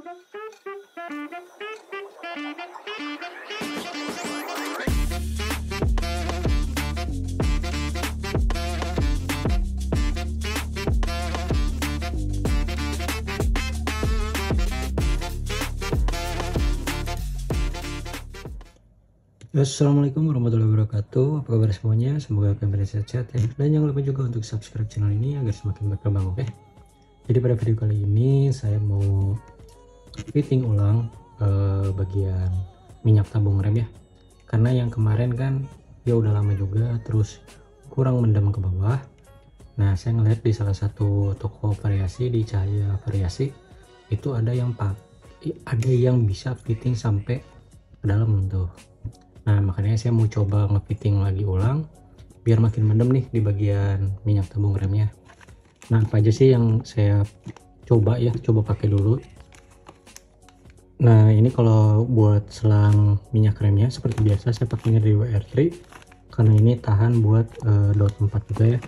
Assalamualaikum warahmatullahi wabarakatuh. Apa kabar semuanya? Semoga kalian sehat-sehat ya. Dan jangan lupa juga untuk subscribe channel ini agar semakin berkembang, oke? Jadi pada video kali ini saya mau fitting ulang bagian minyak tabung rem ya. Karena yang kemarin kan ya udah lama juga, terus kurang mendem ke bawah. Nah, saya ngeliat di salah satu toko variasi di Cahaya Variasi itu ada yang bisa fitting sampai ke dalam tuh. Nah, makanya saya mau coba ngefitting lagi ulang biar makin mendem nih di bagian minyak tabung remnya. Nah, apa aja sih yang saya coba pakai dulu. Nah, ini kalau buat selang minyak remnya seperti biasa saya pakainya dari WR3 karena ini tahan buat dot 4 juga ya.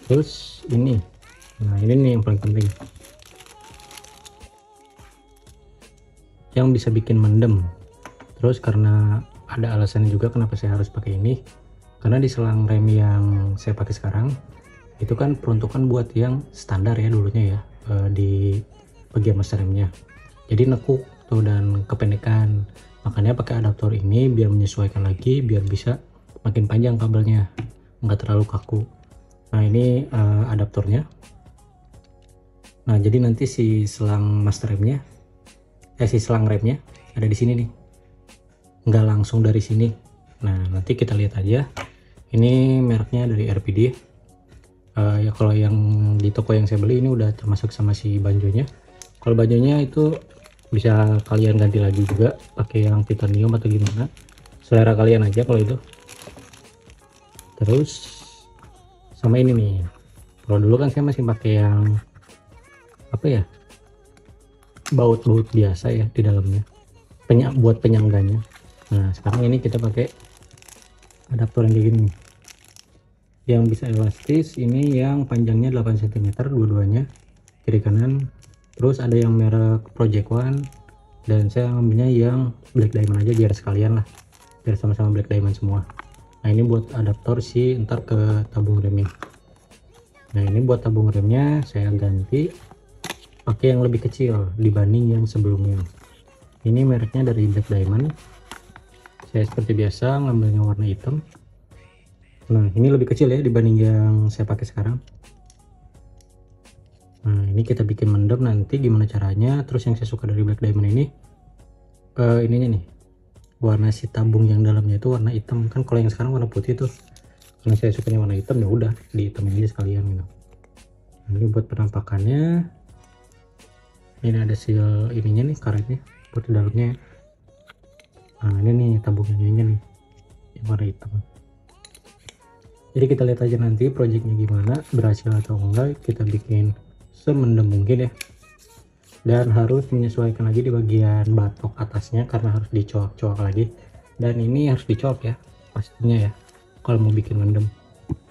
Terus ini, nah ini nih yang paling penting, yang bisa bikin mendem. Terus karena ada alasannya juga kenapa saya harus pakai ini, karena di selang rem yang saya pakai sekarang itu kan peruntukan buat yang standar ya dulunya ya, di bagian master remnya, jadi nekuk tuh dan kependekan. Makanya pakai adaptor ini biar menyesuaikan lagi, biar bisa makin panjang kabelnya, nggak terlalu kaku. Nah, ini adaptornya. Nah, jadi nanti si selang master remnya, si selang remnya ada di sini nih, nggak langsung dari sini. Nah, nanti kita lihat aja. Ini mereknya dari RPD ya. Kalau yang di toko yang saya beli ini udah termasuk sama si banjonya. Kalau banjonya itu bisa kalian ganti lagi juga pakai yang titanium atau gimana, selera kalian aja kalau itu. Terus sama ini nih, kalau dulu kan saya masih pakai yang apa ya, baut-baut biasa ya di dalamnya, buat penyangganya. Nah, sekarang ini kita pakai adaptor yang kayak gini, yang bisa elastis. Ini yang panjangnya 8 cm dua-duanya, kiri kanan. Terus ada yang merek Project One, dan saya ambilnya yang Black Diamond aja biar sekalian lah, biar sama-sama Black Diamond semua. Nah, ini buat adaptor sih ntar ke tabung remnya. Nah, ini buat tabung remnya saya ganti pakai yang lebih kecil dibanding yang sebelumnya. Ini mereknya dari Black Diamond. Saya seperti biasa ngambilnya warna hitam. Nah, ini lebih kecil ya dibanding yang saya pakai sekarang. Nah, ini kita bikin mendem nanti gimana caranya. Terus yang saya suka dari Black Diamond ini, ininya nih, warna si tabung yang dalamnya itu warna hitam. Kan kalau yang sekarang warna putih tuh, karena saya sukanya warna hitam, ya udah dihitamin aja sekalian gitu. Nah, ini buat penampakannya. Ini ada seal ininya nih, karetnya buat di dalamnya. Nah, ini nih tabungnya nih yang warna hitam. Jadi kita lihat aja nanti projectnya gimana, berhasil atau enggak. Kita bikin semendem mungkin ya, dan harus menyesuaikan lagi di bagian batok atasnya karena harus dicoak-coak lagi. Dan ini harus dicoak ya pastinya ya kalau mau bikin mendem.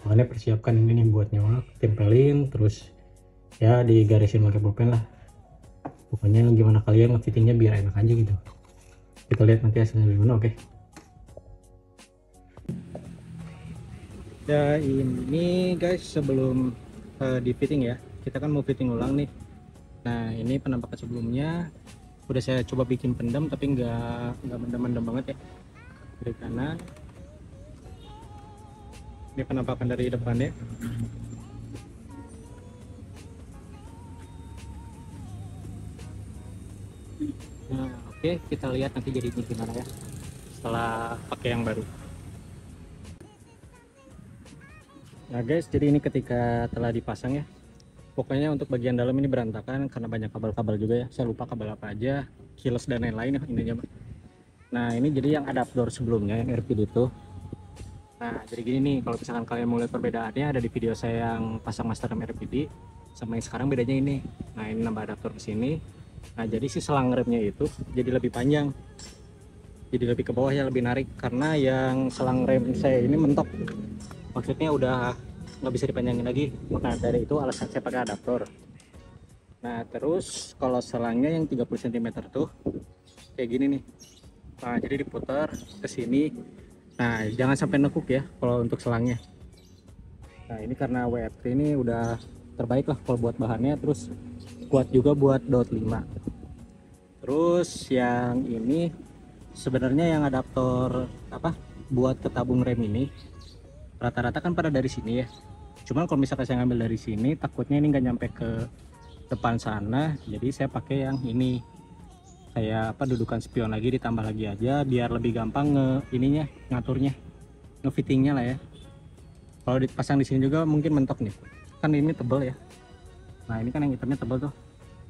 Makanya persiapkan ini nih buat nyoak, tempelin, terus ya digarisin pakai pulpen lah. Pokoknya gimana kalian ngefittingnya biar enak aja gitu. Kita lihat nanti hasilnya gimana, oke? Ya, ini guys sebelum di fitting ya, kita kan mau fitting ulang nih. Nah, ini penampakan sebelumnya udah saya coba bikin pendem tapi nggak mendem-mendem banget ya. Dari kanan ini penampakan dari depannya. Nah, oke, kita lihat nanti jadinya gimana ya setelah pakai yang baru. Nah guys, jadi ini ketika telah dipasang ya, pokoknya untuk bagian dalam ini berantakan karena banyak kabel-kabel juga ya. Saya lupa kabel apa aja, keyless dan lain-lain ya intinya. Nah, ini jadi yang adaptor sebelumnya yang RPD itu. Nah, jadi gini nih, kalau misalkan kalian mau lihat perbedaannya, ada di video saya yang pasang master rem RPD sama yang sekarang bedanya ini. Nah, ini nambah adaptor ke sini. Nah, jadi si selang remnya itu jadi lebih panjang, jadi lebih ke bawah ya, lebih narik, karena yang selang rem saya ini mentok, maksudnya udah nggak bisa dipanjangin lagi. Nah, dari itu alasan saya pakai adaptor. Nah terus kalau selangnya yang 30 cm tuh kayak gini nih. Nah jadi diputar ke sini. Nah jangan sampai nekuk ya kalau untuk selangnya. Nah ini karena WF3 ini udah terbaik lah kalau buat bahannya, terus kuat juga buat DOT 5. Terus yang ini sebenarnya yang adaptor apa buat ketabung rem ini rata-rata kan pada dari sini ya. Cuman kalau misalkan saya ngambil dari sini takutnya ini nggak nyampe ke depan sana, jadi saya pakai yang ini. Saya dudukan spion lagi, ditambah lagi aja biar lebih gampang ngaturnya, ngefittingnya lah ya. Kalau dipasang di sini juga mungkin mentok nih, kan ini tebel ya. Nah ini kan yang hitamnya tebel tuh.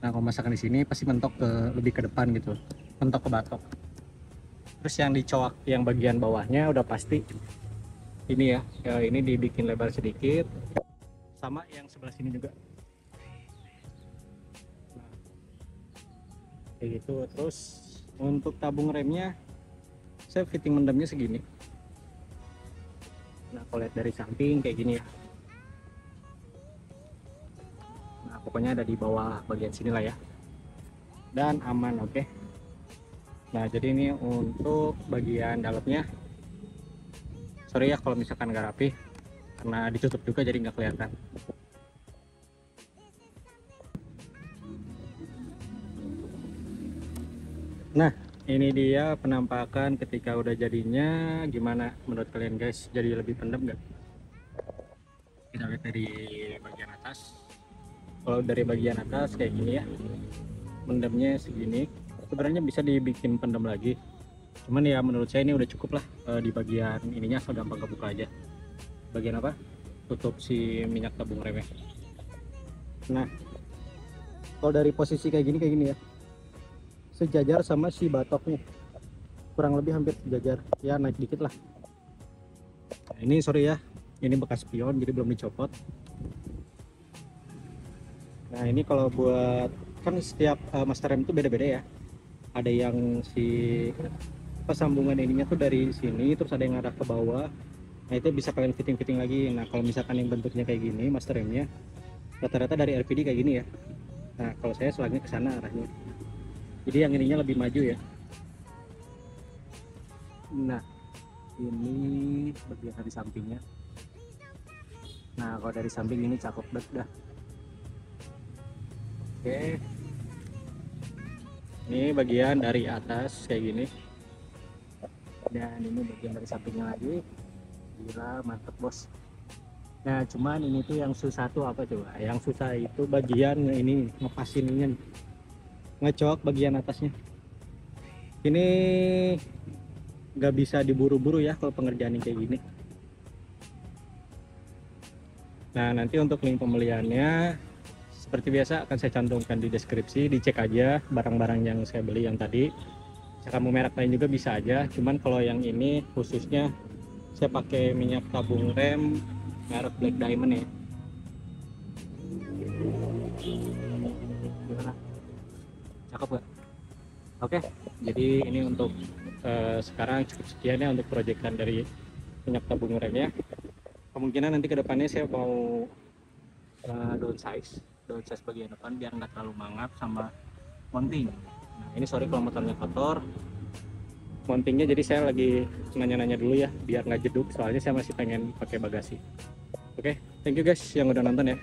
Nah kalau masakkan di sini pasti mentok lebih ke depan gitu, mentok ke batok. Terus yang dicowak yang bagian bawahnya udah pasti ini ya, ini dibikin lebar sedikit, sama yang sebelah sini juga. Nah, kayak gitu. Terus untuk tabung remnya saya fitting mendemnya segini. Nah kalau lihat dari samping kayak gini ya. Nah pokoknya ada di bawah bagian sini lah ya, dan aman. Oke. Nah jadi ini untuk bagian dalamnya. Sorry ya kalau misalkan nggak rapi, karena ditutup juga jadi nggak kelihatan. Nah ini dia penampakan ketika udah jadinya. Gimana menurut kalian guys, jadi lebih pendem nggak? Kita lihat dari bagian atas. Kalau dari bagian atas kayak gini ya, pendemnya segini. Sebenarnya bisa dibikin pendem lagi, cuman ya menurut saya ini udah cukup lah. Di bagian ininya asal gampang kebuka aja. Bagian apa? Tutup si minyak tabung remnya. Nah kalau dari posisi kayak gini ya, sejajar sama si batoknya, kurang lebih hampir sejajar ya, naik dikit lah. Nah, ini sorry ya, ini bekas spion jadi belum dicopot. Nah ini kalau buat, kan setiap master rem itu beda-beda ya. Ada yang si sambungan ininya tuh dari sini, terus ada yang arah ke bawah. Nah itu bisa kalian fitting lagi. Nah kalau misalkan yang bentuknya kayak gini master remnya, rata-rata dari RPD kayak gini ya. Nah kalau saya selangnya ke sana arahnya, jadi yang ininya lebih maju ya. Nah ini bagian dari sampingnya. Nah kalau dari samping ini cakep banget dah. Oke, ini bagian dari atas kayak gini, dan ini bagian dari sampingnya lagi. Gila mantep bos. Nah cuman ini tuh yang susah tuh apa coba? Yang susah itu bagian ini, ngepasin ini, ngecok bagian atasnya. Ini nggak bisa diburu-buru ya kalau pengerjaan yang kayak gini. Nah nanti untuk link pembeliannya seperti biasa akan saya cantumkan di deskripsi. Dicek aja barang-barang yang saya beli yang tadi. Kamu merek lain juga bisa aja, cuman kalau yang ini khususnya saya pakai minyak tabung rem merek Black Diamond ya. Gimana? Cakep gak? Oke, jadi ini untuk sekarang cukup sekian ya untuk proyekan dari minyak tabung remnya. Kemungkinan nanti kedepannya saya mau downsize bagian depan biar nggak terlalu mangap sama mounting. Nah ini sorry kalau motornya kotor mountingnya, jadi saya lagi nanya-nanya dulu ya biar nggak jeduk, soalnya saya masih pengen pakai bagasi. Oke, thank you guys yang udah nonton ya.